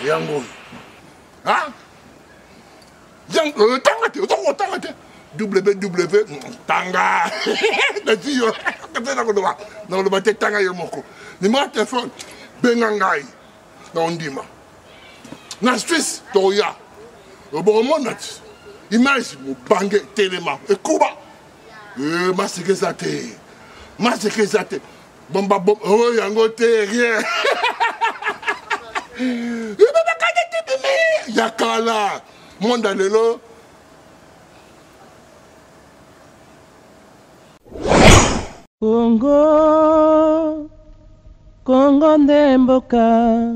yango. Ah? Tanga. WW Tanga. Ndio. Katena kudoba. Na kudoba Tanga yomoko. Ni ma téléphone bengangai. Na ondima. Na Suisse toya. Obomonat. Image mo bange telema. Ekuba. Masekezate. Bomba bom. Oh yango te rien. Yakala. Monda lelo. Kongo nde mboka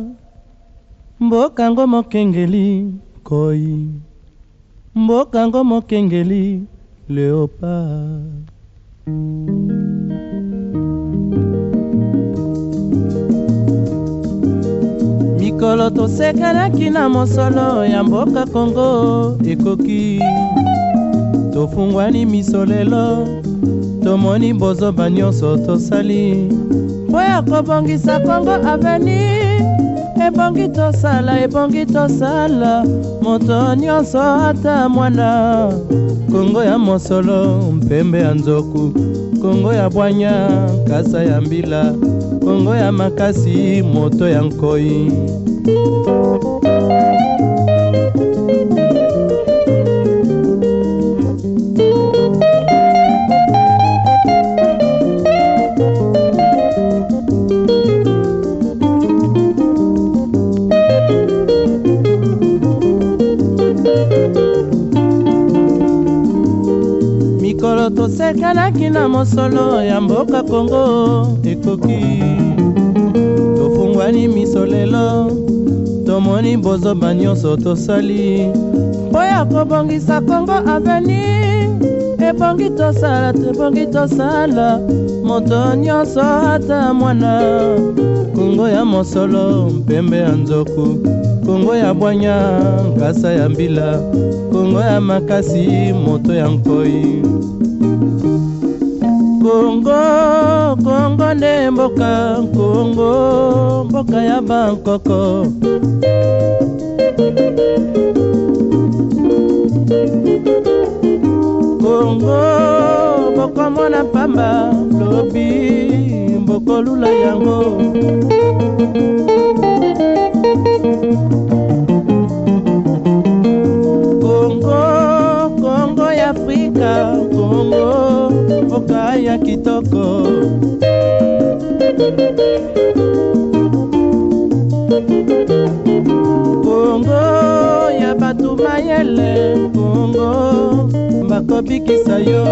ngo mokengeli koi, mboka ngo mokengeli léopard. Mikolo tosekanaki na mosolo ya mboka Kongo ekoki, tofungwani misolelo tomoni bozoba nyonso tosali mpo ya kobongisa Kongo aveni. Ebongi tosala moto nyonso ata mwana. Kongo ya mosolo mpembe ya nzoku, Kongo ya bwanya kasa ya mbila, Kongo ya makasi moto ya nkoi. Mikolo tosekanaki na mosolo ya mboka Kongo ekoki, tofungwani misolelo tomoni bozoba nyonso tosali mpo ya kobongisa Kongo aveni. Ebongi tosala moto nyonso ata mwana. Kongo ya mosolo mpembe ya nzoku, Kongo ya bwanya nkasa ya mbila, Kongo ya makasi moto ya nkoi. Kongo nde mboka, mboka ya bankoko. Kongo boko mona pamba lobi boko lula yango. Kongo ya Afrika, Kongo mboka ya kitoko. Kongo ya batu mayele, Kongo bakobikisa yo.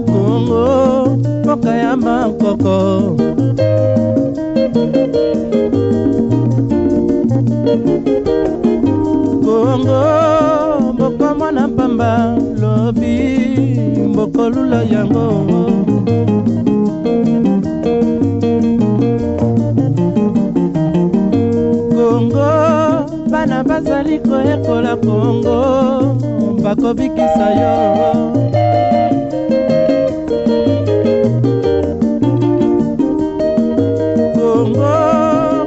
Kongo mboka ya bankoko. Kongo mboka mwana pamba lobi mboko lula yango. Kongo bana bazali koyekola Kongo bakobikisa yo.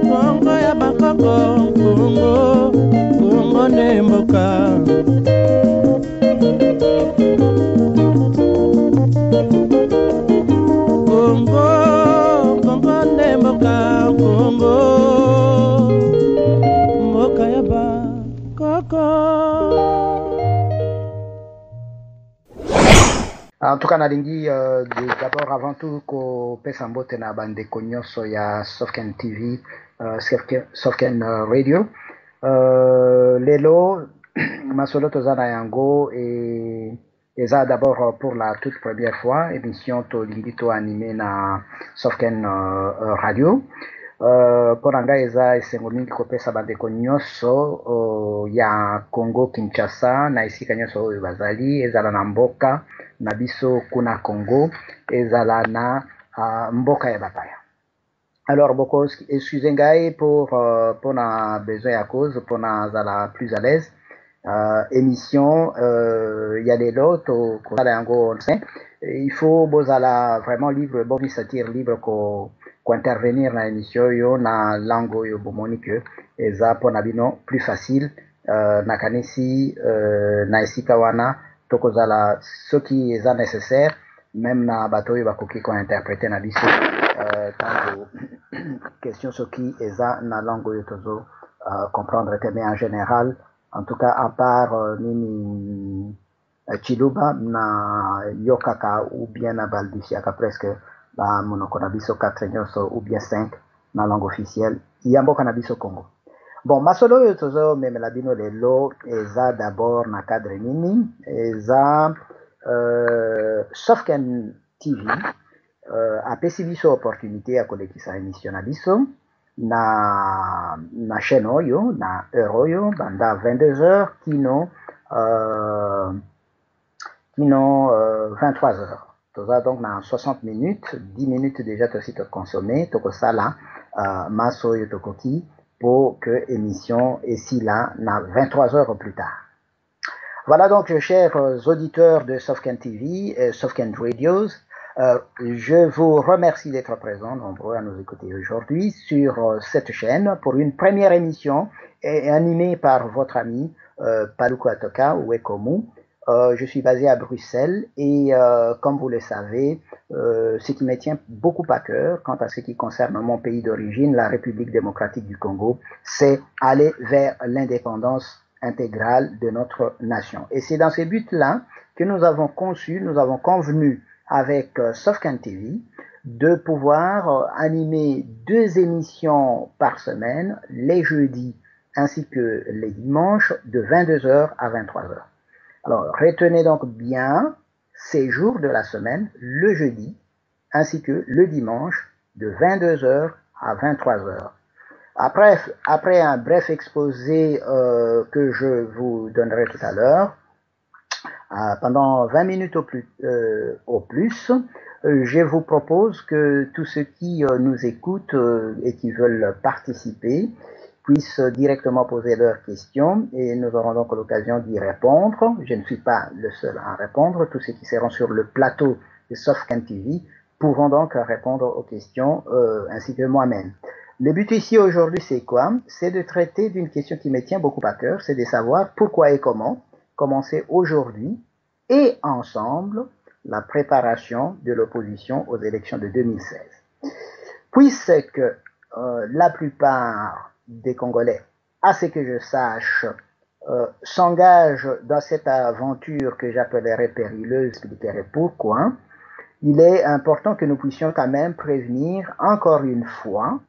Kongo ya bakoko, Kongo nde mboka. Kongo nde mboka, Kongo mboka ya bakoko. En tout cas, nalingi d'abord avant tout ko pesa mbote na bandeko nyonso ya Sofken TV, Sofken Radio. Lelo masolo toza na yango et eza d'abord pour la toute première fois émission tolingi to animé na Sofken Radio. Mpona ngai eza esengo mingi kopesa bandeko nyonso ya Congo Kinshasa na esika nyonso oyo bazali, ezala na mboka na biso kuna Congo, ezala na mboka ya bapaya. Alors beaucoup excusez ngai pour na besoin à cause pour na zala plus à l'aise émission ya lelo to kala yango il faut bozala vraiment libre bon satire libre ko intervenir na émission yo na langue yo bomoni que eza pona bino plus facile na kanisi na esika wana tokozala ce qui est nécessaire même na bato yo bakoki ko interpréter na biso tant question ce qui est na langue yo tozo comprendre mais en général en tout cas à part nini chiluba na yokaka ou bien na balbisiaka presque ba monoko na biso 4 nyonso ou bien 5 na langue officielle yamboka na biso Congo. Bon, masolo yo tozo memela bino lelo eza d'abord na cadre nini eza Sofken TV apesi biso opportunité ya kolekisa émission na biso na chaîne oyo na heure oyo banda 22h kino 23h. Toza donc na 60 minutes, 10 minutes déjà tosi to consommer, toko sala maso yo tokoki pour que émission ici là na 23h au plus tard. Voilà donc chers auditeurs de Sofken TV et Sofken Radios, je vous remercie d'être présents nombreux à nous écouter aujourd'hui sur cette chaîne pour une première émission animée par votre ami Paluku Atoka ou Ekomu. Je suis basé à Bruxelles et comme vous le savez, ce qui me tient beaucoup à cœur quant à ce qui concerne mon pays d'origine, la République démocratique du Congo, c'est aller vers l'indépendance intégrale de notre nation. Et c'est dans ce but-là que nous avons convenu avec Sofken TV de pouvoir animer 2 émissions par semaine, les jeudis ainsi que les dimanches, de 22h à 23h. Alors, retenez donc bien ces jours de la semaine, le jeudi, ainsi que le dimanche, de 22h à 23h. Après un bref exposé que je vous donnerai tout à l'heure, pendant 20 minutes au plus, je vous propose que tous ceux qui nous écoutent et qui veulent participer puissent directement poser leurs questions et nous aurons donc l'occasion d'y répondre. Je ne suis pas le seul à répondre. Tous ceux qui seront sur le plateau de Sofken TV pourront donc répondre aux questions ainsi que moi-même. Le but ici aujourd'hui, c'est quoi? C'est de traiter d'une question qui me tient beaucoup à cœur, c'est de savoir pourquoi et comment commencer aujourd'hui et ensemble la préparation de l'opposition aux élections de 2016. Puisque la plupart des Congolais, à ce que je sache, s'engagent dans cette aventure que j'appellerais périleuse, expliquerai pourquoi, il est important que nous puissions quand même prévenir encore une fois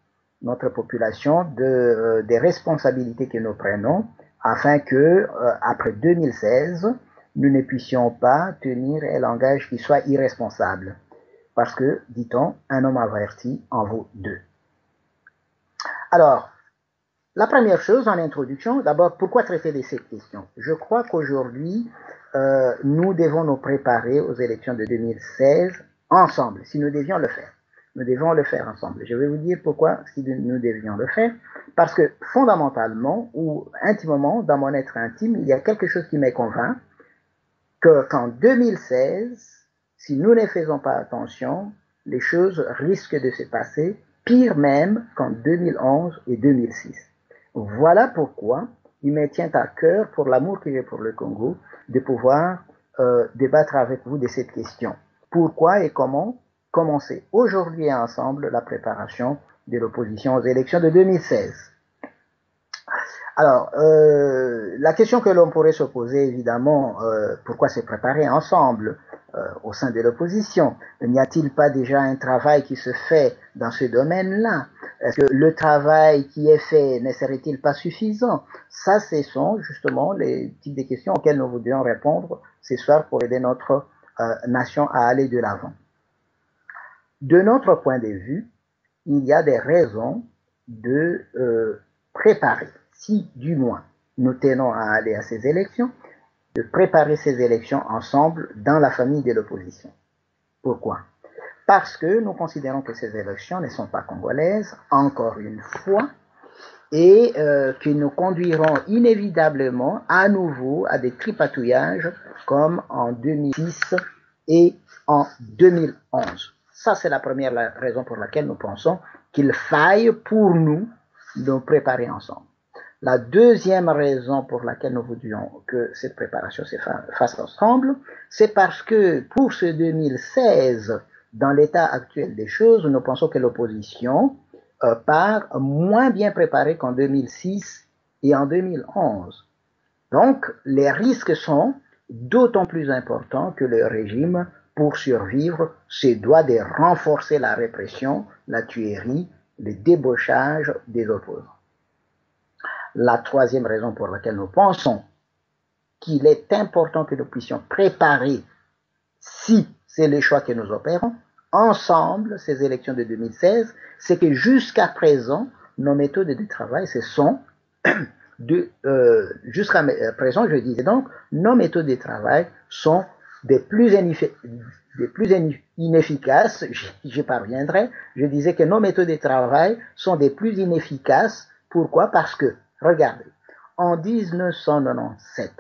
notre population des responsabilités que nous prenons afin que, après 2016, nous ne puissions pas tenir un langage qui soit irresponsable. Parce que, dit-on, un homme averti en vaut 2. Alors, la première chose en introduction, d'abord, pourquoi traiter de cette question? Je crois qu'aujourd'hui, nous devons nous préparer aux élections de 2016 ensemble, si nous devions le faire. Nous devons le faire ensemble. Je vais vous dire pourquoi si nous devions le faire. Parce que fondamentalement ou intimement, dans mon être intime, il y a quelque chose qui me convainc qu'en 2016, si nous ne faisons pas attention, les choses risquent de se passer pire même qu'en 2011 et 2006. Voilà pourquoi il me tient à cœur, pour l'amour que j'ai pour le Congo, de pouvoir débattre avec vous de cette question. Pourquoi et comment commencer aujourd'hui ensemble la préparation de l'opposition aux élections de 2016. Alors, la question que l'on pourrait se poser, évidemment, pourquoi se préparer ensemble? au sein de l'opposition? N'y a-t-il pas déjà un travail qui se fait dans ce domaine-là? Est-ce que le travail qui est fait ne serait-il pas suffisant? Ça, ce sont justement les types de questions auxquelles nous voudrions répondre ce soir pour aider notre nation à aller de l'avant. De notre point de vue, il y a des raisons de préparer, si du moins nous tenons à aller à ces élections, de préparer ces élections ensemble dans la famille de l'opposition. Pourquoi? Parce que nous considérons que ces élections ne sont pas congolaises, encore une fois, et que nous conduiront inévitablement à nouveau à des tripatouillages comme en 2006 et en 2011. Ça, c'est la première raison pour laquelle nous pensons qu'il faille pour nous préparer ensemble. La deuxième raison pour laquelle nous voudrions que cette préparation se fasse ensemble, c'est parce que pour ce 2016, dans l'état actuel des choses, nous pensons que l'opposition part moins bien préparée qu'en 2006 et en 2011. Donc, les risques sont d'autant plus importants que le régime, pour survivre, se doit de renforcer la répression, la tuerie, le débauchage des opposants. La troisième raison pour laquelle nous pensons qu'il est important que nous puissions préparer, si c'est le choix que nous opérons, ensemble ces élections de 2016, c'est que jusqu'à présent, nos méthodes de travail, ce sont jusqu'à présent, je disais donc, nos méthodes de travail sont des plus inefficaces, j'y parviendrai, je disais que nos méthodes de travail sont des plus inefficaces. Pourquoi? Parce que, regardez, en 1997,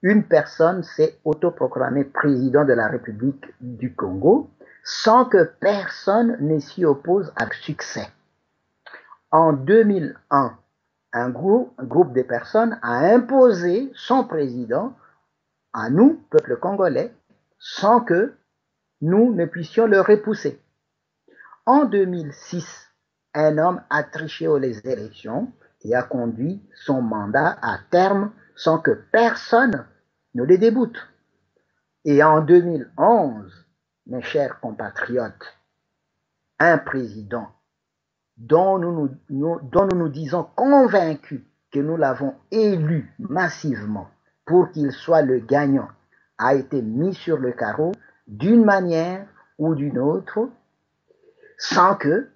une personne s'est autoproclamée président de la République du Congo sans que personne ne s'y oppose avec succès. En 2001, un groupe de personnes a imposé son président à nous, peuple congolais, sans que nous ne puissions le repousser. En 2006, un homme a triché aux élections et a conduit son mandat à terme sans que personne ne le déboute. Et en 2011, mes chers compatriotes, un président dont nous nous disons convaincus que nous l'avons élu massivement pour qu'il soit le gagnant, a été mis sur le carreau d'une manière ou d'une autre, sans que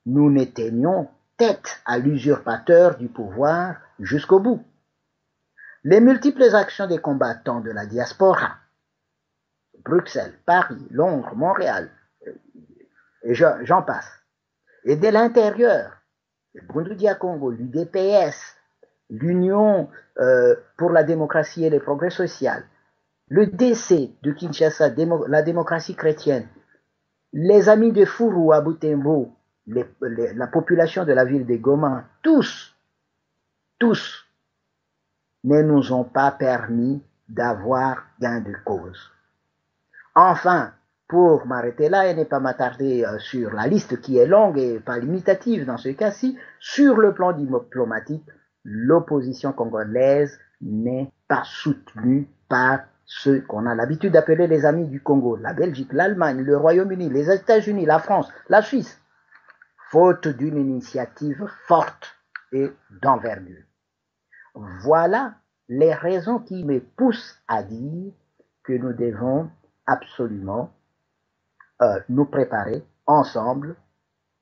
nous n'éteignions tête à l'usurpateur du pouvoir jusqu'au bout. Les multiples actions des combattants de la diaspora, Bruxelles, Paris, Londres, Montréal, et j'en passe, et de l'intérieur, le Bundudia Congo, l'UDPS, l'Union pour la démocratie et le progrès social, le DC de Kinshasa, la démocratie chrétienne, les amis de Furu à Butembo, la population de la ville de Goma, tous ne nous ont pas permis d'avoir gain de cause. Enfin, pour m'arrêter là et ne pas m'attarder sur la liste qui est longue et pas limitative dans ce cas-ci, sur le plan diplomatique, l'opposition congolaise n'est pas soutenue par ceux qu'on a l'habitude d'appeler les amis du Congo, la Belgique, l'Allemagne, le Royaume-Uni, les États-Unis, la France, la Suisse, faute d'une initiative forte et d'envergure. Voilà les raisons qui me poussent à dire que nous devons absolument nous préparer ensemble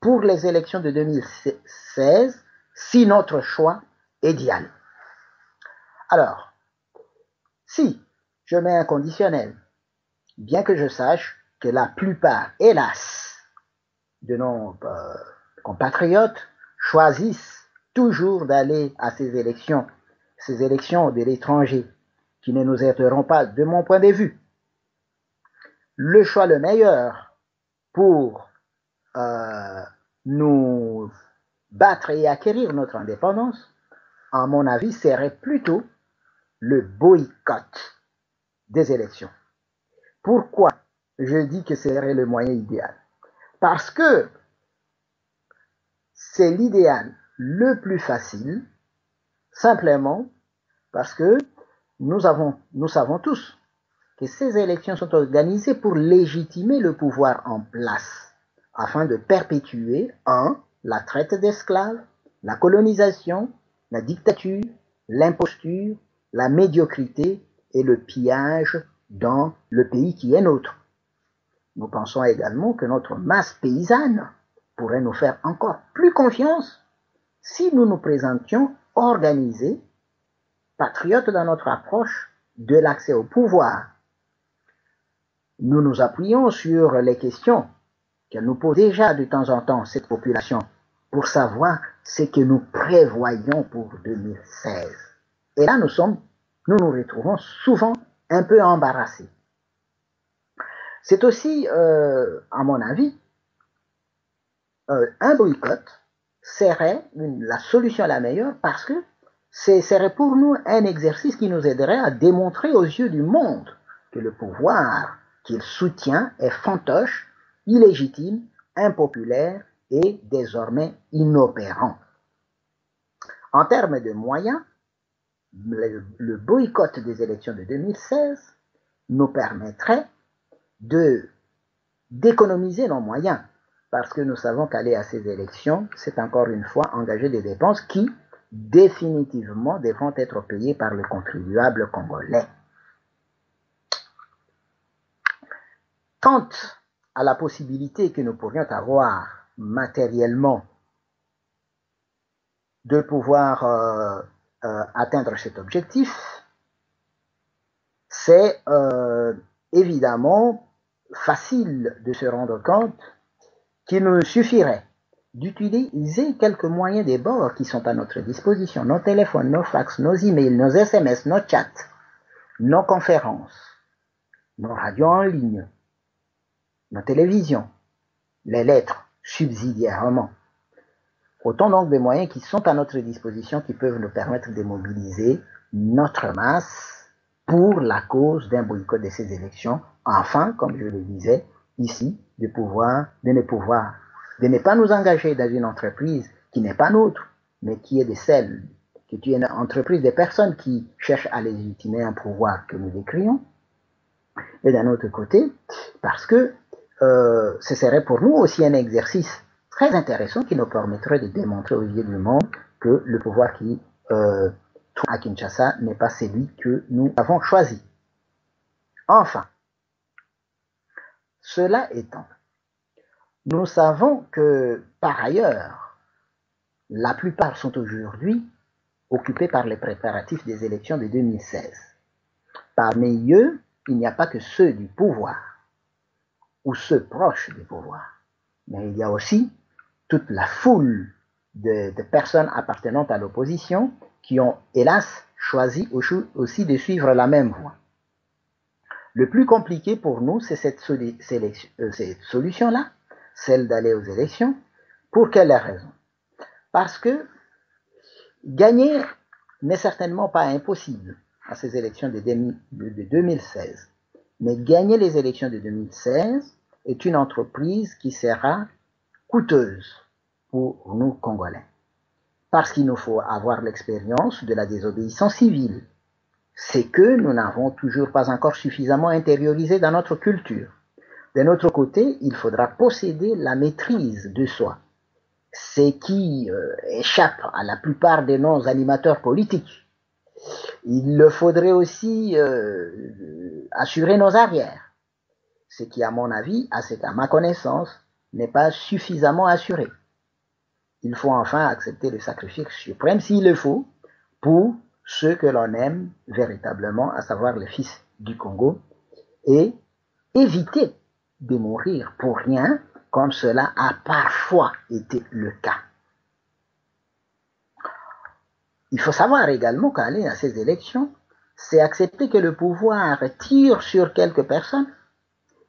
pour les élections de 2016 si notre choix est idéal. Alors, si je mets un conditionnel, bien que je sache que la plupart, hélas, de nos compatriotes choisissent toujours d'aller à ces élections de l'étranger, qui ne nous aideront pas de mon point de vue. Le choix le meilleur pour nous battre et acquérir notre indépendance, à mon avis, serait plutôt le boycott des élections. Pourquoi je dis que ce serait le moyen idéal? Parce que c'est l'idéal le plus facile, simplement parce que nous savons tous que ces élections sont organisées pour légitimer le pouvoir en place, afin de perpétuer 1. La traite d'esclaves, la colonisation, la dictature, l'imposture, la médiocrité et le pillage dans le pays qui est nôtre. Nous pensons également que notre masse paysanne pourrait nous faire encore plus confiance si nous nous présentions organisés, patriotes dans notre approche de l'accès au pouvoir. Nous nous appuyons sur les questions que nous pose déjà de temps en temps cette population pour savoir ce que nous prévoyons pour 2016. Et là, nous nous retrouvons souvent un peu embarrassés. C'est aussi, à mon avis, un boycott serait la solution la meilleure parce que ce serait pour nous un exercice qui nous aiderait à démontrer aux yeux du monde que le pouvoir qu'il soutient est fantoche, illégitime, impopulaire et désormais inopérant. En termes de moyens, le boycott des élections de 2016 nous permettrait d'économiser nos moyens parce que nous savons qu'aller à ces élections, c'est encore une fois engager des dépenses qui, définitivement, devront être payées par le contribuable congolais. Quant à la possibilité que nous pourrions avoir matériellement de pouvoir atteindre cet objectif, c'est évidemment facile de se rendre compte qu'il nous suffirait d'utiliser quelques moyens de bord qui sont à notre disposition, nos téléphones, nos fax, nos emails, nos SMS, nos chats, nos conférences, nos radios en ligne, nos télévisions, les lettres subsidiairement. Autant donc de moyens qui sont à notre disposition qui peuvent nous permettre de mobiliser notre masse pour la cause d'un boycott de ces élections, afin, comme je le disais ici, de ne pas nous engager dans une entreprise qui n'est pas nôtre, mais qui est une entreprise des personnes qui cherchent à légitimer un pouvoir que nous décrions. Et d'un autre côté, parce que ce serait pour nous aussi un exercice très intéressant qui nous permettrait de démontrer aux yeux du monde que le pouvoir qui à Kinshasa n'est pas celui que nous avons choisi. Enfin, cela étant, nous savons que, par ailleurs, la plupart sont aujourd'hui occupés par les préparatifs des élections de 2016. Parmi eux, il n'y a pas que ceux du pouvoir ou ceux proches du pouvoir, mais il y a aussi toute la foule de personnes appartenant à l'opposition qui ont, hélas, choisi aussi de suivre la même voie. Le plus compliqué pour nous, c'est cette solution-là, celle d'aller aux élections. Pour quelle raison? Parce que gagner n'est certainement pas impossible à ces élections de 2016. Mais gagner les élections de 2016 est une entreprise qui sera coûteuse pour nous Congolais. Parce qu'il nous faut avoir l'expérience de la désobéissance civile. C'est que nous n'avons toujours pas encore suffisamment intériorisé dans notre culture. De notre côté, il faudra posséder la maîtrise de soi, ce qui échappe à la plupart de nos animateurs politiques. Il faudrait aussi assurer nos arrières, ce qui, à mon avis, à ma connaissance, n'est pas suffisamment assuré. Il faut enfin accepter le sacrifice suprême, s'il le faut, pour ceux que l'on aime véritablement, à savoir les fils du Congo, et éviter de mourir pour rien, comme cela a parfois été le cas. Il faut savoir également qu'aller à ces élections, c'est accepter que le pouvoir tire sur quelques personnes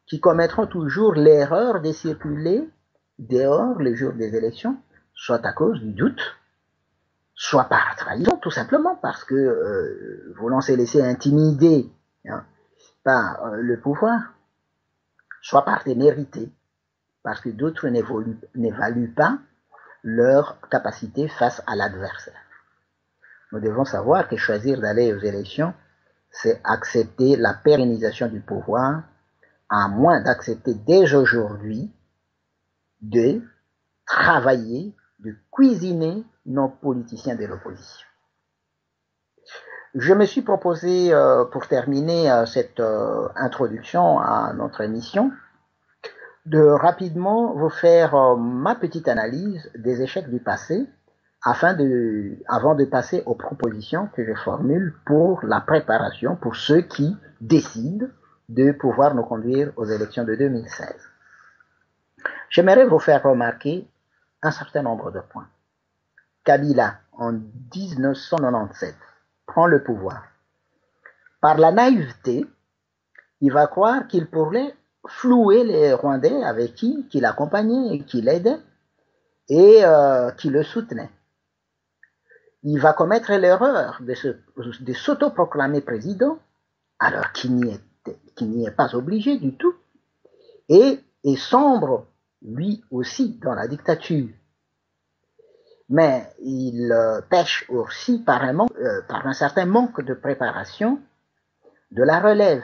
qui commettront toujours l'erreur de circuler dehors le jour des élections, soit à cause du doute, soit par trahison, tout simplement parce que voulant se laisser intimider par le pouvoir, soit par témérité, parce que d'autres n'évaluent pas leur capacité face à l'adversaire. Nous devons savoir que choisir d'aller aux élections, c'est accepter la pérennisation du pouvoir, à moins d'accepter dès aujourd'hui de travailler, de cuisiner nos politiciens de l'opposition. Je me suis proposé, pour terminer cette introduction à notre émission, de rapidement vous faire ma petite analyse des échecs du passé, avant de passer aux propositions que je formule pour la préparation, pour ceux qui décident de pouvoir nous conduire aux élections de 2016. J'aimerais vous faire remarquer un certain nombre de points. Kabila, en 1997, prend le pouvoir. Par la naïveté, il va croire qu'il pourrait flouer les Rwandais avec qui l'accompagnait et qui l'aidait et qui le soutenaient. Il va commettre l'erreur de s'autoproclamer président, alors qu'il n'y est pas obligé du tout, et sombre lui aussi dans la dictature. Mais il pêche aussi par un certain manque de préparation de la relève,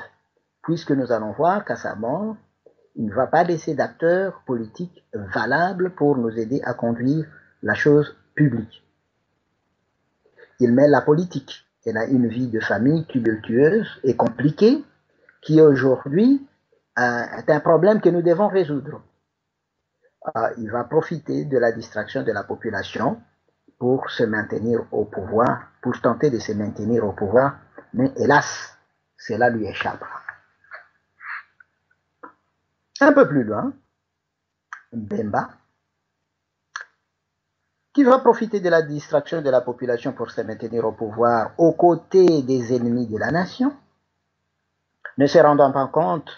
puisque nous allons voir qu'à sa mort, il ne va pas laisser d'acteurs politiques valables pour nous aider à conduire la chose publique. Il mêle la politique. Elle a une vie de famille tumultueuse et compliquée qui aujourd'hui est un problème que nous devons résoudre. Il va profiter de la distraction de la population pour se maintenir au pouvoir, pour tenter de se maintenir au pouvoir, mais hélas, cela lui échappera. Un peu plus loin, Bemba, qui va profiter de la distraction de la population pour se maintenir au pouvoir aux côtés des ennemis de la nation, ne se rendant pas compte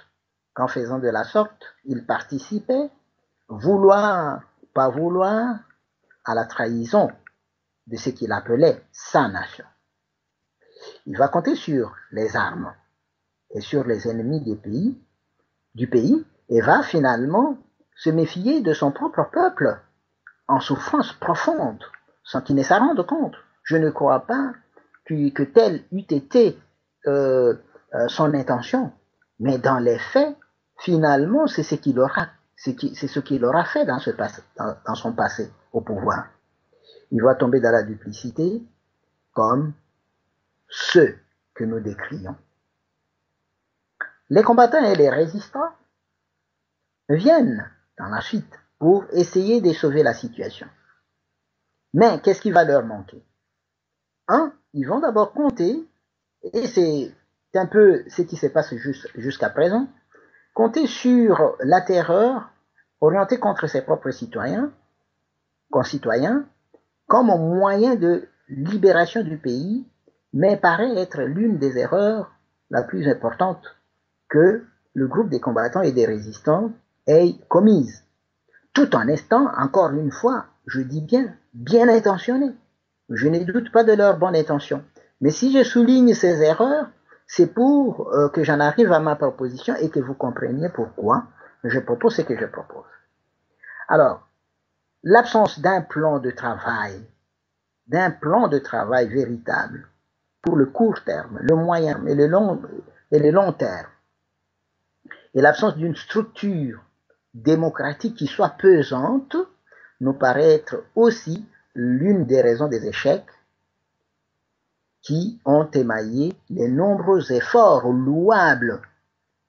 qu'en faisant de la sorte, il participait, vouloir, pas vouloir, à la trahison de ce qu'il appelait sa nation. Il va compter sur les armes et sur les ennemis du pays et va finalement se méfier de son propre peuple en souffrance profonde, sans qu'il ne s'en rende compte. Je ne crois pas que telle eût été son intention, mais dans les faits, finalement, c'est ce qu'il aura fait dans son passé au pouvoir. Il va tomber dans la duplicité comme ceux que nous décrions. Les combattants et les résistants viennent dans la suite pour essayer de sauver la situation. Mais qu'est-ce qui va leur manquer? Ils vont d'abord compter, et c'est un peu ce qui se passe jusqu'à présent, compter sur la terreur orientée contre ses propres concitoyens, comme un moyen de libération du pays, mais paraît être l'une des erreurs la plus importante que le groupe des combattants et des résistants ait commise, tout en étant, encore une fois, je dis bien intentionnés. Je ne doute pas de leur bonne intention. Mais si je souligne ces erreurs, c'est pour que j'en arrive à ma proposition et que vous compreniez pourquoi je propose ce que je propose. Alors, l'absence d'un plan de travail véritable pour le court terme, le moyen et le long terme, et l'absence d'une structure démocratique qui soit pesante, nous paraît être aussi l'une des raisons des échecs qui ont émaillé les nombreux efforts louables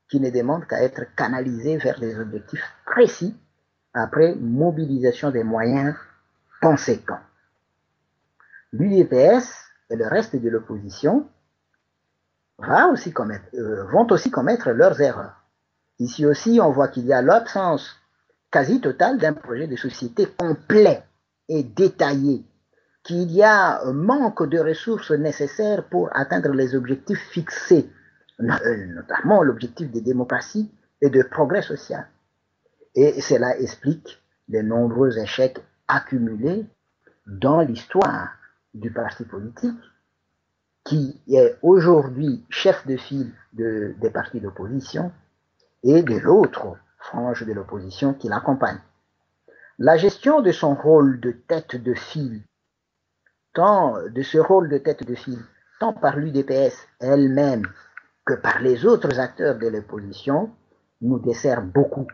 qui ne demandent qu'à être canalisés vers des objectifs précis après mobilisation des moyens conséquents. L'UDPS et le reste de l'opposition vont aussi commettre leurs erreurs. Ici aussi, on voit qu'il y a l'absence quasi totale d'un projet de société complet et détaillé, qu'il y a un manque de ressources nécessaires pour atteindre les objectifs fixés, notamment l'objectif de démocratie et de progrès social. Et cela explique les nombreux échecs accumulés dans l'histoire du parti politique, qui est aujourd'hui chef de file des partis d'opposition et de l'autre frange de l'opposition qui l'accompagne. La gestion de son rôle de tête de file, tant tant par l'UDPS elle-même que par les autres acteurs de l'opposition, nous dessert beaucoup.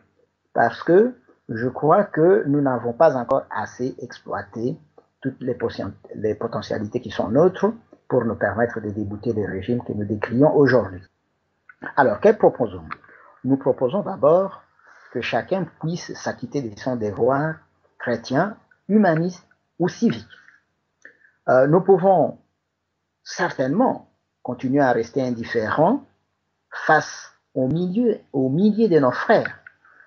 Parce que je crois que nous n'avons pas encore assez exploité toutes les potentialités qui sont nôtres pour nous permettre de débouter le régime que nous décrions aujourd'hui. Alors, que proposons-nous? Nous proposons d'abord que chacun puisse s'acquitter de son devoir chrétien, humaniste ou civique. Nous pouvons certainement continuer à rester indifférents face aux milliers de nos frères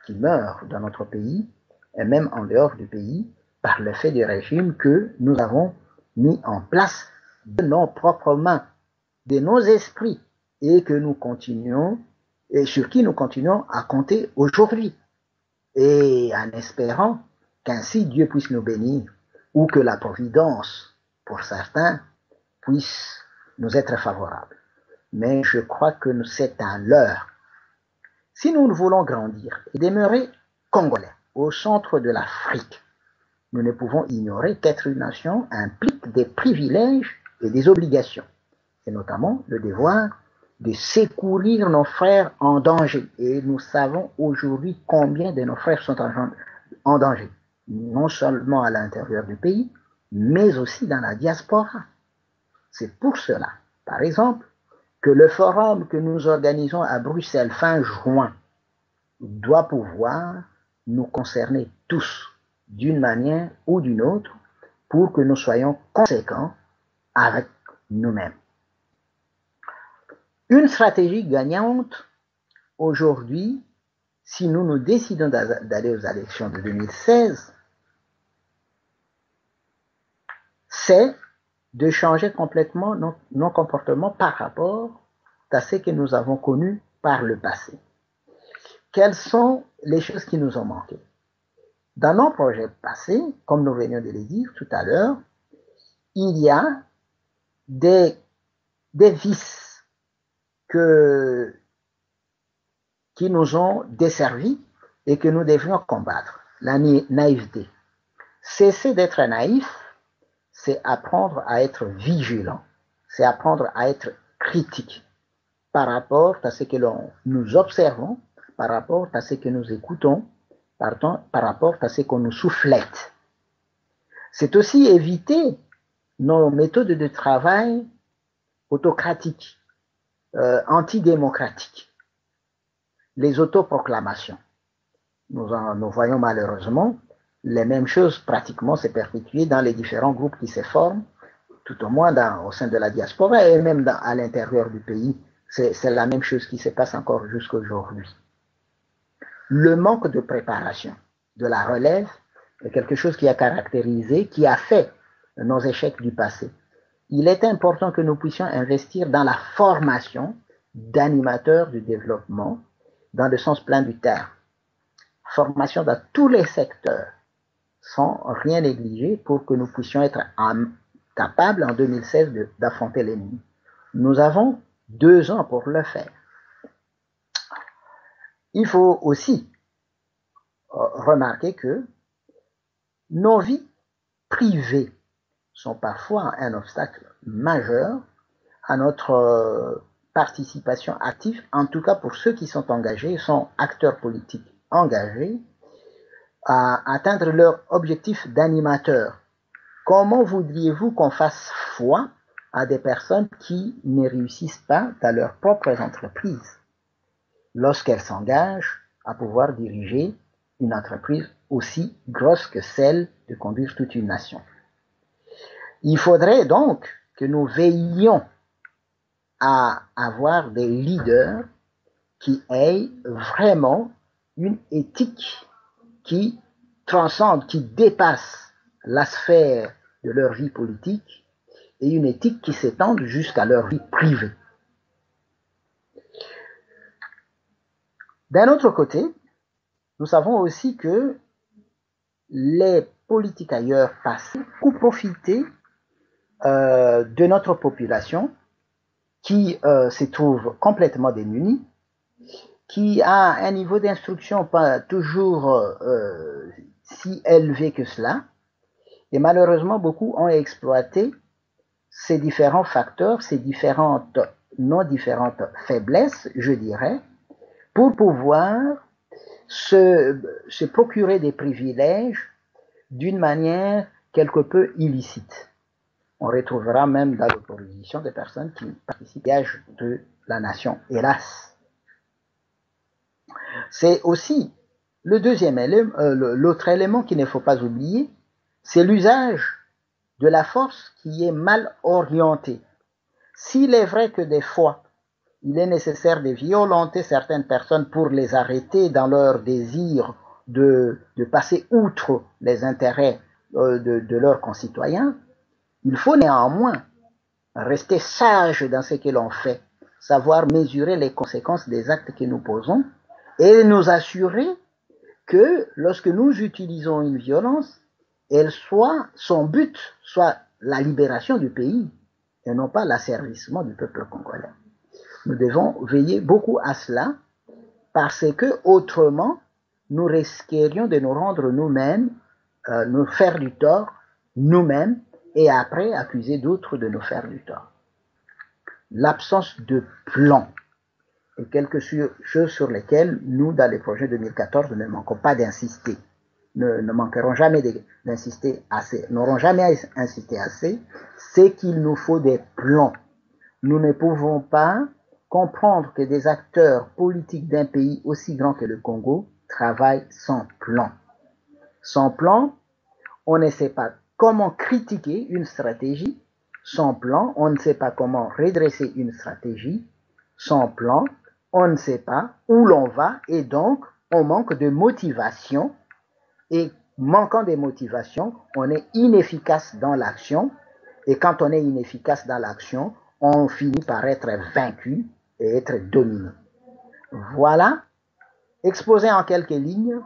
qui meurent dans notre pays et même en dehors du pays par le fait du régime que nous avons mis en place de nos propres mains, de nos esprits, et que nous continuons, et sur qui nous continuons à compter aujourd'hui. Et en espérant qu'ainsi Dieu puisse nous bénir, ou que la providence, pour certains, puisse nous être favorable. Mais je crois que c'est un leurre. Si nous voulons grandir et demeurer congolais au centre de l'Afrique, nous ne pouvons ignorer qu'être une nation implique des privilèges et des obligations, et notamment le devoir de secourir nos frères en danger. Et nous savons aujourd'hui combien de nos frères sont en danger, non seulement à l'intérieur du pays, mais aussi dans la diaspora. C'est pour cela, par exemple, que le forum que nous organisons à Bruxelles fin juin doit pouvoir nous concerner tous, d'une manière ou d'une autre, pour que nous soyons conséquents avec nous-mêmes. Une stratégie gagnante aujourd'hui, si nous nous décidons d'aller aux élections de 2016, c'est de changer complètement nos comportements par rapport à ce que nous avons connu par le passé. Quelles sont les choses qui nous ont manqué? Dans nos projets passés, comme nous venions de le dire tout à l'heure, il y a des vices qui nous ont desservis et que nous devions combattre. La naïveté. Cesser d'être naïf, c'est apprendre à être vigilant, c'est apprendre à être critique par rapport à ce que nous observons, par rapport à ce que nous écoutons, par rapport à ce qu'on nous soufflette. C'est aussi éviter nos méthodes de travail autocratiques, antidémocratiques, les autoproclamations. Nous voyons malheureusement les mêmes choses pratiquement se perpétuer dans les différents groupes qui se forment, tout au moins au sein de la diaspora et même à l'intérieur du pays. C'est la même chose qui se passe encore jusqu'à aujourd'hui. Le manque de préparation de la relève est quelque chose qui a caractérisé, qui a fait nos échecs du passé. Il est important que nous puissions investir dans la formation d'animateurs du développement dans le sens plein du terme. Formation dans tous les secteurs, sans rien négliger pour que nous puissions être capables en 2016 d'affronter l'ennemi. Nous avons 2 ans pour le faire. Il faut aussi remarquer que nos vies privées sont parfois un obstacle majeur à notre participation active, en tout cas pour ceux qui sont engagés, sont acteurs politiques engagés, à atteindre leur objectif d'animateur. Comment voudriez-vous qu'on fasse foi à des personnes qui ne réussissent pas dans leurs propres entreprises lorsqu'elles s'engagent à pouvoir diriger une entreprise aussi grosse que celle de conduire toute une nation? Il faudrait donc que nous veillions à avoir des leaders qui aient vraiment une éthique qui transcende, qui dépasse la sphère de leur vie politique et une éthique qui s'étende jusqu'à leur vie privée. D'un autre côté, nous savons aussi que les politiques ailleurs passées ont profité de notre population qui se trouve complètement démunie, qui a un niveau d'instruction pas toujours si élevé que cela, et malheureusement beaucoup ont exploité ces différents facteurs, ces différentes, non différentes faiblesses, je dirais, pour pouvoir se procurer des privilèges d'une manière quelque peu illicite. On retrouvera même dans l'opposition des personnes qui participent au piège de la nation, hélas. C'est aussi le deuxième élément, l'autre élément qu'il ne faut pas oublier, c'est l'usage de la force qui est mal orientée. S'il est vrai que des fois, il est nécessaire de violenter certaines personnes pour les arrêter dans leur désir de passer outre les intérêts de leurs concitoyens, il faut néanmoins rester sage dans ce que l'on fait, savoir mesurer les conséquences des actes que nous posons et nous assurer que lorsque nous utilisons une violence, son but soit la libération du pays et non pas l'asservissement du peuple congolais. Nous devons veiller beaucoup à cela parce que autrement, nous risquerions de nous rendre nous-mêmes, nous faire du tort nous-mêmes et après accuser d'autres de nous faire du tort. L'absence de plan est quelque chose sur lesquelles nous, dans les projets 2014, ne manquons pas d'insister. Ne manquerons jamais d'insister assez, n'aurons jamais insisté assez, c'est qu'il nous faut des plans. Nous ne pouvons pas comprendre que des acteurs politiques d'un pays aussi grand que le Congo travaillent sans plan. Sans plan, on ne sait pas comment critiquer une stratégie. Sans plan, on ne sait pas comment redresser une stratégie. Sans plan, on ne sait pas où l'on va et donc on manque de motivation. Et manquant de motivation, on est inefficace dans l'action. Et quand on est inefficace dans l'action, on finit par être vaincu et être dominé. Voilà, exposé en quelques lignes,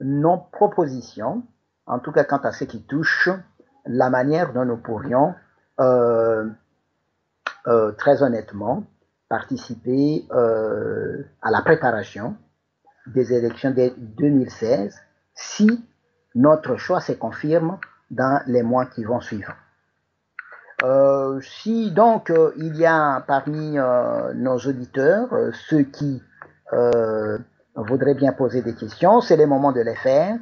nos propositions, en tout cas quant à ce qui touche la manière dont nous pourrions très honnêtement participer à la préparation des élections de 2016 si notre choix se confirme dans les mois qui vont suivre. Si donc il y a parmi nos auditeurs ceux qui voudraient bien poser des questions, c'est le moment de les faire.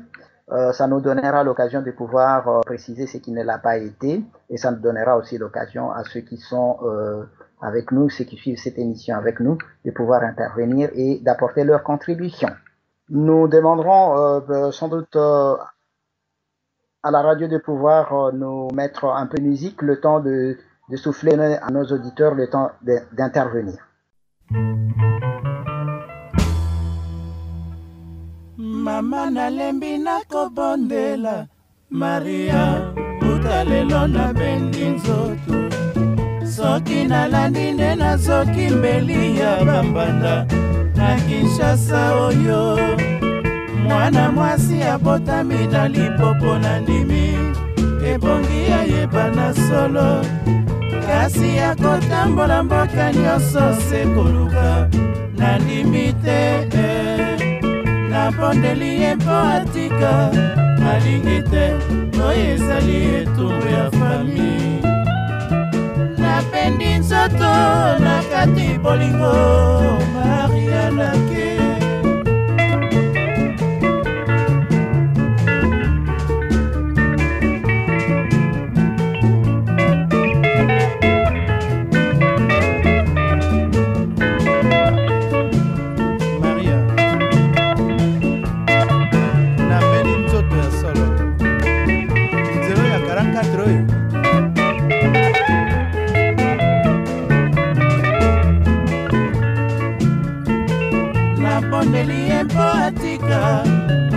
Ça nous donnera l'occasion de pouvoir préciser ce qui ne l'a pas été et ça nous donnera aussi l'occasion à ceux qui sont avec nous, ceux qui suivent cette émission avec nous, de pouvoir intervenir et d'apporter leur contribution. Nous demanderons sans doute à la radio de pouvoir nous mettre un peu de musique, le temps de souffler à nos auditeurs, le temps d'intervenir. Mama nalembi nakobondela Maria utalelo na bendi nzoto soki nalandi nde nazoki mbeli ya bambanda na Kinshasa oyo mwana mwasi abotami na lipopo na ndimi ebongi ayeba na solo kasi akotambola mboka nyonso sekoluka na ndimi te nabondeli ye mpo atika alingi te oyo ezali etumbu ya fami napendi nzoto na kati bolingo Maria nake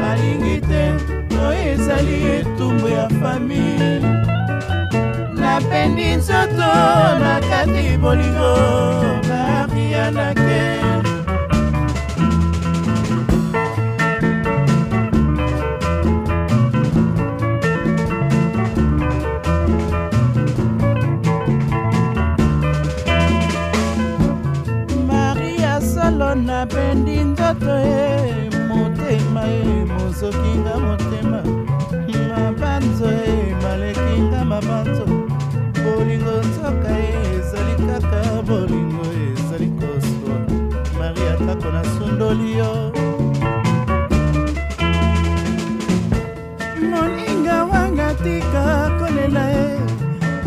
alingi te oyo ezali etumbu ya fami napendi nzoto na kati bolingo Maria nake Maria solo napendi nzoto mozokinga motema mabanzo malekinga mabanzo bolingo nzoka ezali kaka bolingo ezali koswa Maria atako na sundoli yo moninga wanga tika kolela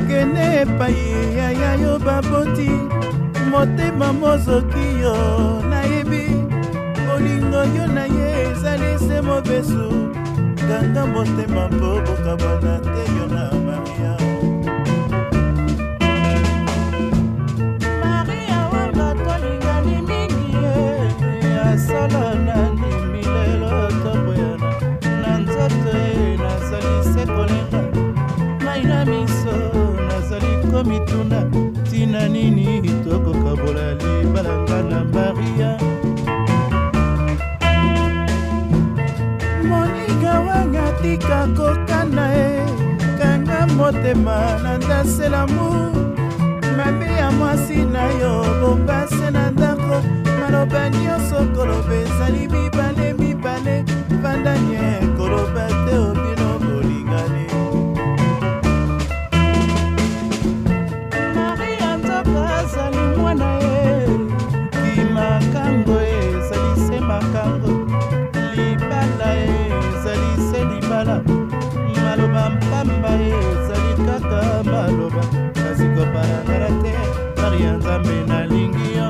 kene epai yaya yo baboti motema mozoki yo nayebi bolingo yo na ye ezali se mobesu ganga motema mpo bokabana te yo na Maria Maria wanga tolingani mingi ye asala nani milelo toboyana na nzoto ye nazali se kolenga mai na miso nazali komituna tina nini tokokabola libalanga na Maria moninga wanga tika kokana e kanga motema na ndaselamu mabe ya mwasi na yo bombase na ndako maloba nyonso koloba ezali mibale mibale vandanye koloba te obino bolingani Maria nzoka azali mwana ye kimakango ezali se makango libala ezali se libala maloba mpamba ezali kaka maloba kasi koparangana te Maria nzambe nalingi yo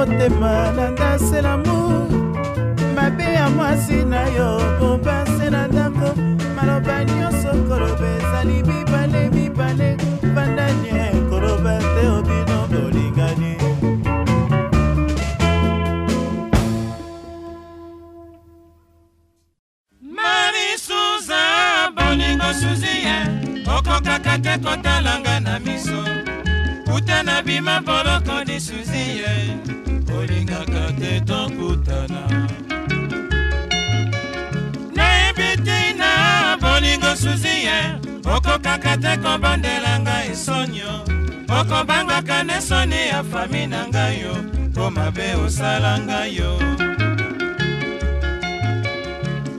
motema na ndase l'amour mabe ya mwasi na yo obase na ndako maloba nyonso koloba ezali mibale mibale bandanye koloba te obino bolingani Malisuza bolingo suziye okokaka te kotalanga na miso kutana bima boloko ni suziye olingaka te tokutana nayebi na bolingo suziye okokaka te kobandelanga esonio okobangaka nesoni ya fami na ngai yo po mabe osalanga yo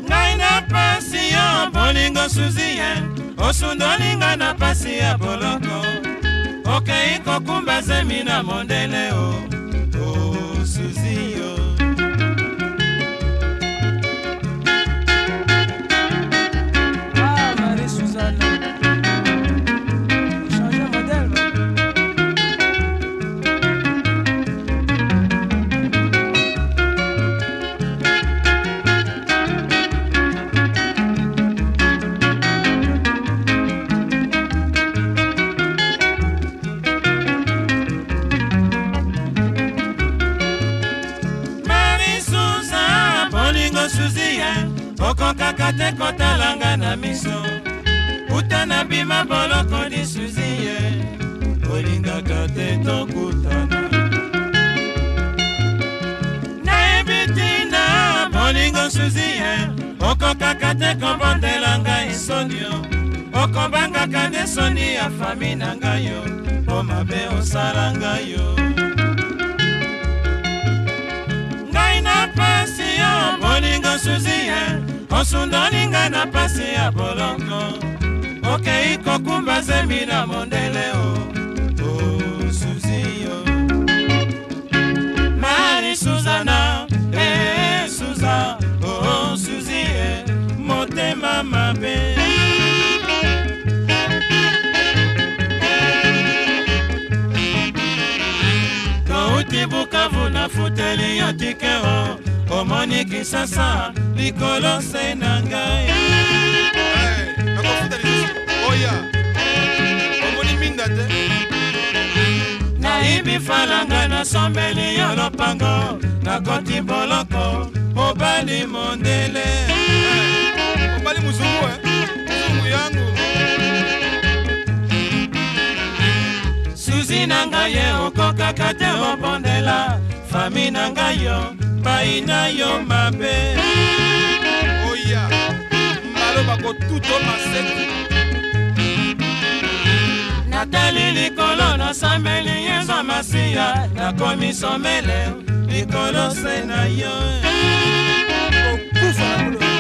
ngai na pasi yo bolingo suziye osundolinga na pasi ya boloko okei kokumba zemi na mondele o suziyo Marie Suzanne changer modèle okokaka te kotalanga na miso utana bima boloko ni suziye olingaka te tokutana nayebi tina bolingo suziye okokaka te kobondelanga esonio okobangaka nde soni ya fami na ngai yo po mabe osalanga yo ngai na pasi yo bolingo suziye osundolinga na pasi ya boloko okei kokumba zemi na mondele o suziyo Marie Suzana Suza suziye motema mabe touti Bukavu na futeli yo tike omoni Kisasa likolo se na ngai omoni minda te nayibi falanga na sombeli yo lopango nakoti boloko mobali mondele mobali muzungu muzungu yangu suzi na ngai ye okokaka te obondela fami na ngai yo baina yo mabe oya maloba kotuto maseki natali likolo nasambeli yezo masiya nakomi somele likolo se na yo okufa na kulo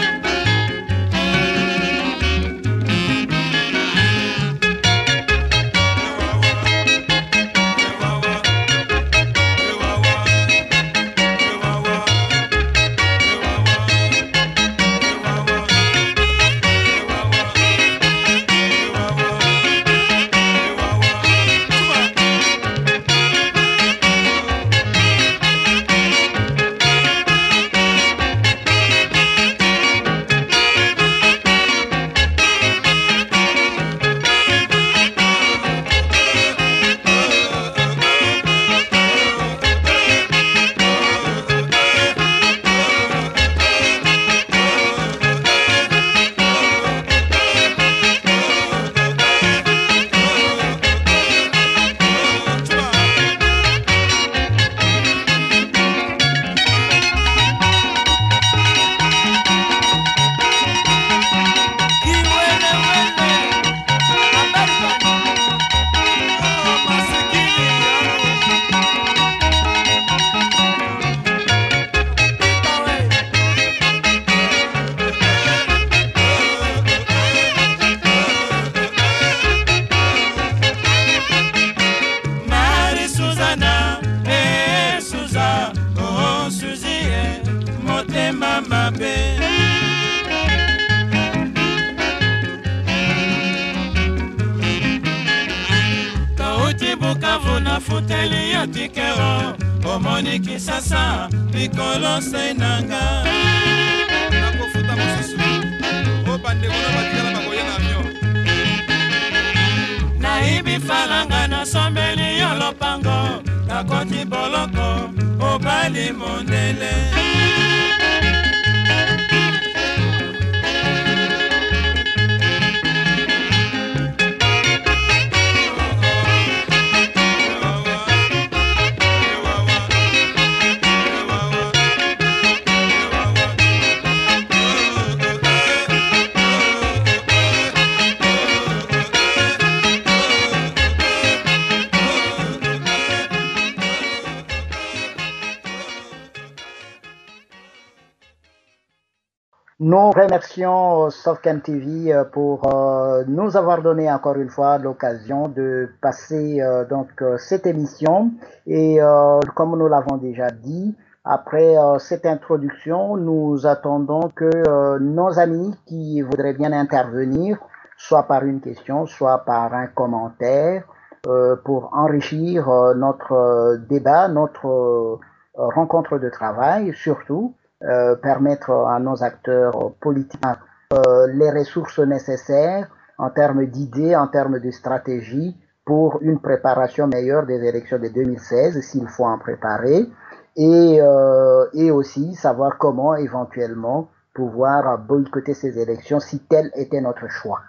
Bukavu na fute nasomeli yo tikero omoni Kisasa likolo se nanga nakofuta mosusu o bandeko na batikala bakoya na avion nayibi falanga nasomeli yo lopango nakoti boloko obali mondele Nous remercions Softcam TV pour nous avoir donné encore une fois l'occasion de passer cette émission et comme nous l'avons déjà dit, après cette introduction, nous attendons que nos amis qui voudraient bien intervenir, soit par une question, soit par un commentaire, pour enrichir notre débat, notre rencontre de travail, surtout permettre à nos acteurs politiques les ressources nécessaires en termes d'idées, en termes de stratégie pour une préparation meilleure des élections de 2016 s'il faut en préparer et aussi savoir comment éventuellement pouvoir boycotter ces élections si tel était notre choix.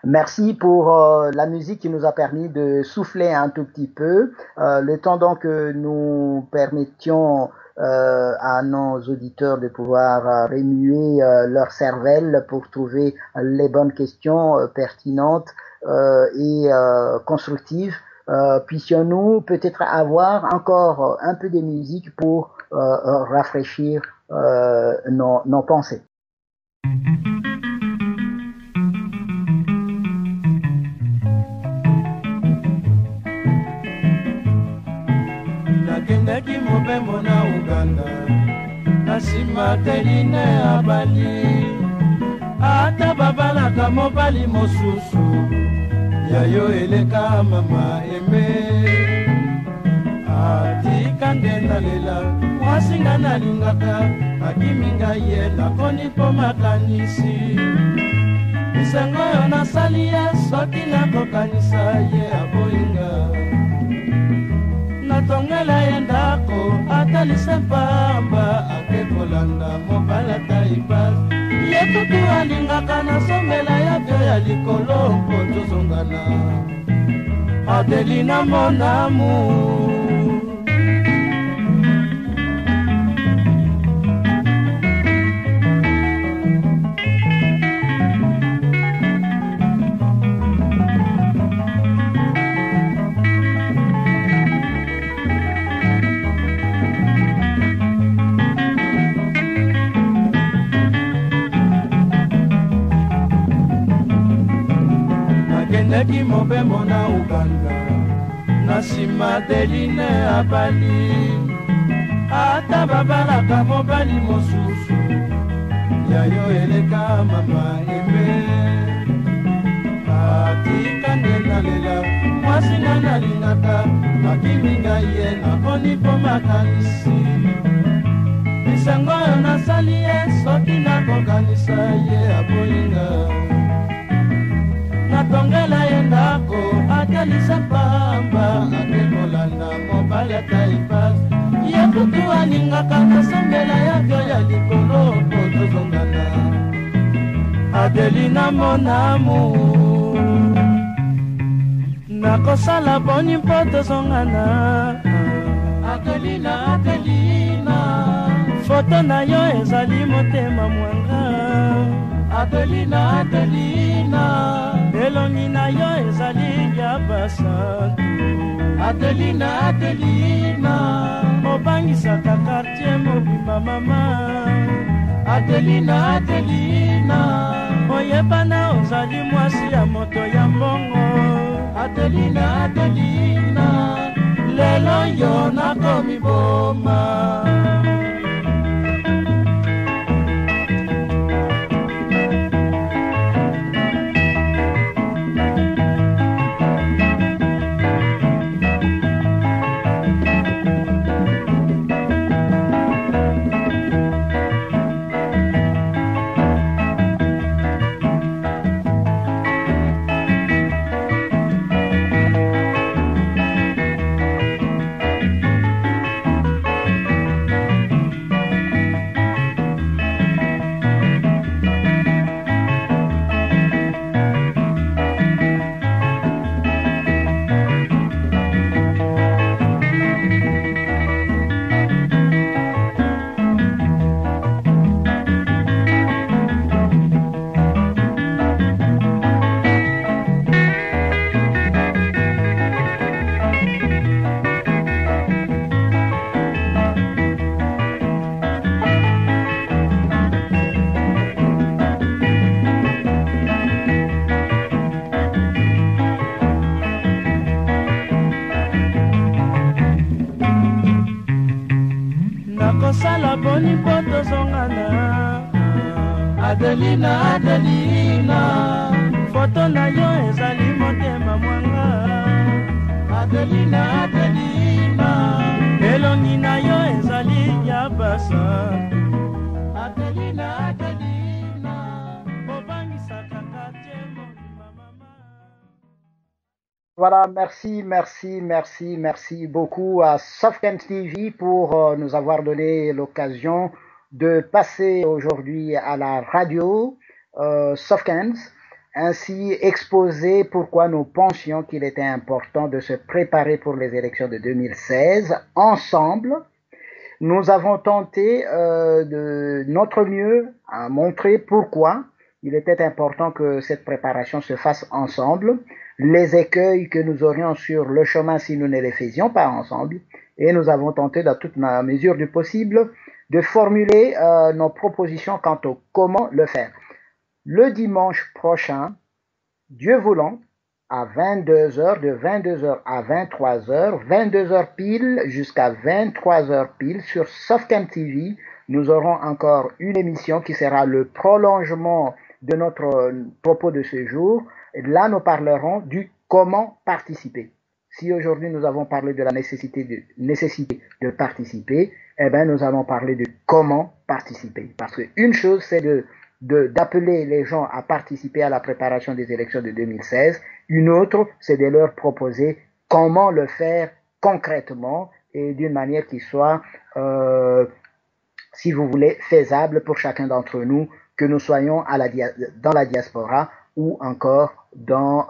Merci pour la musique qui nous a permis de souffler un tout petit peu. Le temps donc que nous permettions à nos auditeurs de pouvoir remuer leur cervelle pour trouver les bonnes questions pertinentes et constructives. Puissions-nous peut-être avoir encore un peu de musique pour rafraîchir nos pensées. nakendaki mobembo na Uganda nasima teline abali ata babalaka mobali mosusu yayo eleka mama eme atika ngenda lela mwasinga nalingaka akiminga ye nakoni po makanisi misango yo nasali ye soki nakokanisa ye aboyinga natongela ye ndako atalise pamba akekolanda mobala taipasi ye tutu alingaka nasomela ya vyo ya likolo mpo tozongana Adelina mon amour nakendaki mobembo na Uganda nasima Adeline abali ata babalaka mobali mosusu yayo eleka mama eme atika ngenda lela mwasinga nalingaka akiminga ye nakoni po makanisi misango yo nasali ye soki nakokanisa ye aboyinga natongela ye ndako atalisa pamba akekolanda mobali taipasi ye kutu alingaka nasambela ya vyo ya likolo po tozongana Adelina mon amour nakosala boni mpo tozongana Adelina Adelina foto na yo ezali motema mwanga Adelina Adelina elongi na yo ezali ya basantu Adelina Adelina obangisaka kartier mobimba mama Adelina Adelina oyebana ozali mwasi ya moto ya mbongo Adelina Adelina lelo yo nakomi boma tosala boni mpo tozongana. Adelina, Adelina, foto na yo ezali motema mwanga. Adelina, Adelina, elongi na yo ezali ya basa. Adelina, Adelina, obangisaka kate mobima mama. Voilà, merci beaucoup à Sofken TV pour nous avoir donné l'occasion de passer aujourd'hui à la radio Sofkens, ainsi exposer pourquoi nous pensions qu'il était important de se préparer pour les élections de 2016 ensemble. Nous avons tenté de notre mieux à montrer pourquoi il était important que cette préparation se fasse ensemble, les écueils que nous aurions sur le chemin si nous ne les faisions pas ensemble, et nous avons tenté dans toute la mesure du possible de formuler nos propositions quant au comment le faire. Le dimanche prochain, Dieu voulant, à 22h, de 22h à 23h, 22h pile jusqu'à 23h pile sur Sofken TV, nous aurons encore une émission qui sera le prolongement de notre propos de ce jour. Là, nous parlerons du comment participer. Si aujourd'hui nous avons parlé de la nécessité de participer, eh bien nous allons parler de comment participer. Parce qu'une chose, c'est d'appeler les gens à participer à la préparation des élections de 2016. Une autre, c'est de leur proposer comment le faire concrètement et d'une manière qui soit, si vous voulez, faisable pour chacun d'entre nous, que nous soyons dans la diaspora ou encore dans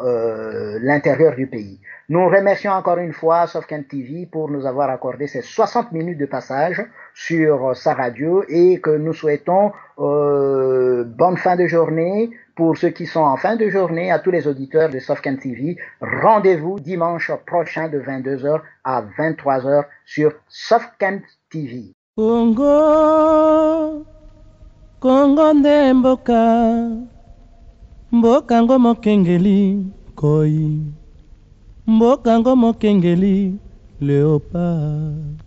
l'intérieur du pays. Nous remercions encore une fois Sofken TV pour nous avoir accordé ces 60 minutes de passage sur sa radio et que nous souhaitons bonne fin de journée pour ceux qui sont en fin de journée, à tous les auditeurs de Sofken TV. Rendez-vous dimanche prochain de 22h à 23h sur Sofken TV. Congo, Congo nde mboka, mboka ngo mokengeli koi, mboka ngo mokengeli léopard.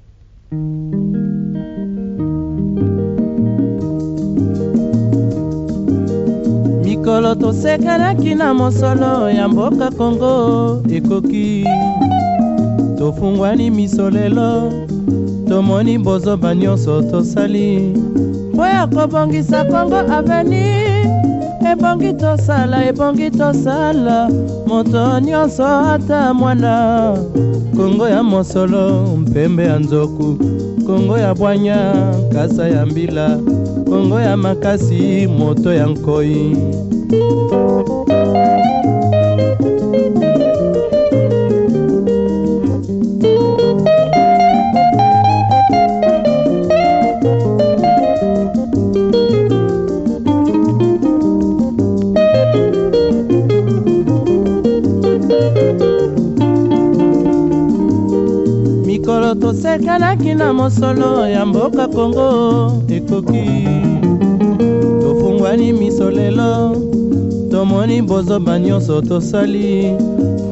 Mikolo tosekanaki na mosolo ya mboka Congo ekoki, tofungwani misolelo, tomoni bozoba nyonso tosali mpo ya kobongisa Congo aveni. Ebongi tosala moto nyonso ata mwana. Congo ya mosolo mpembe ya nzoku, Congo ya bwanya kasa ya mbila, Congo ya makasi moto ya nkoi. Mikolo tosekanaki na mosolo ya mboka Congo ekoki, tofungwani misolelo, tomoni bozoba nyonso tosali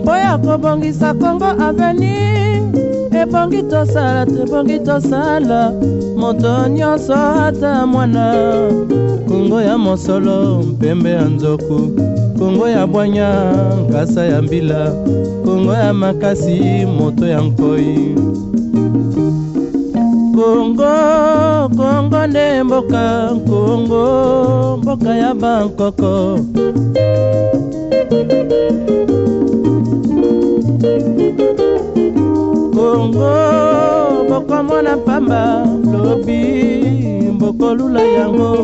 mpo ya kobongisa Congo aveni. Ebongi tosala moto nyonso ata mwana. Congo ya mosolo mpembe ya nzoku, Congo ya bwanya kasa ya mbila, Congo ya makasi moto ya nkoi. Congo nde mboka, Congo mboka ya bankoko. Congo bokomona pamba lobi bokolula yango.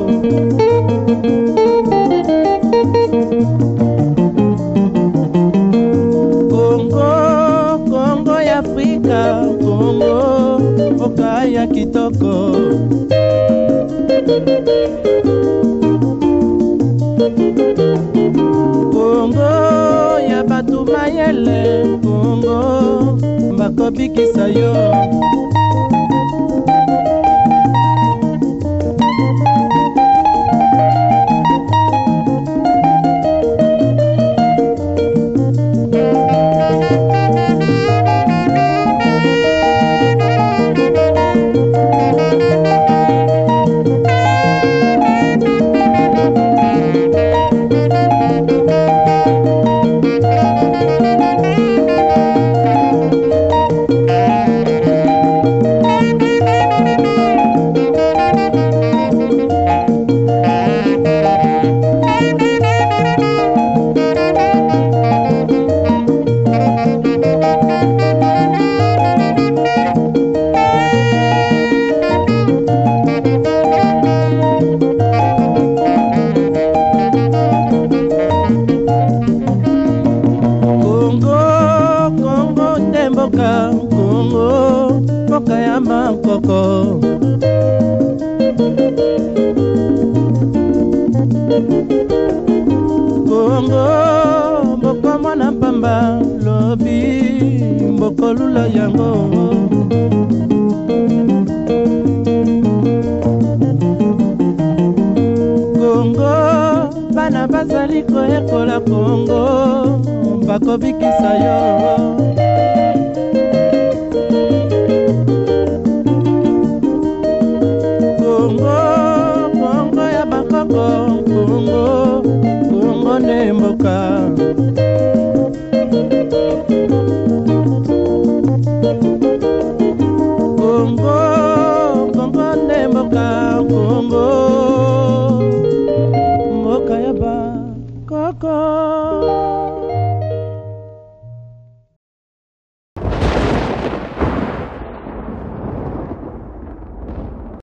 Congo ya Afrika, Congo mboka ya kitoko. Congo ya batu mayele, Congo bakobikisa yo. kolula yango. Kongo bana bazali koyekola Kongo bakobikisa yo.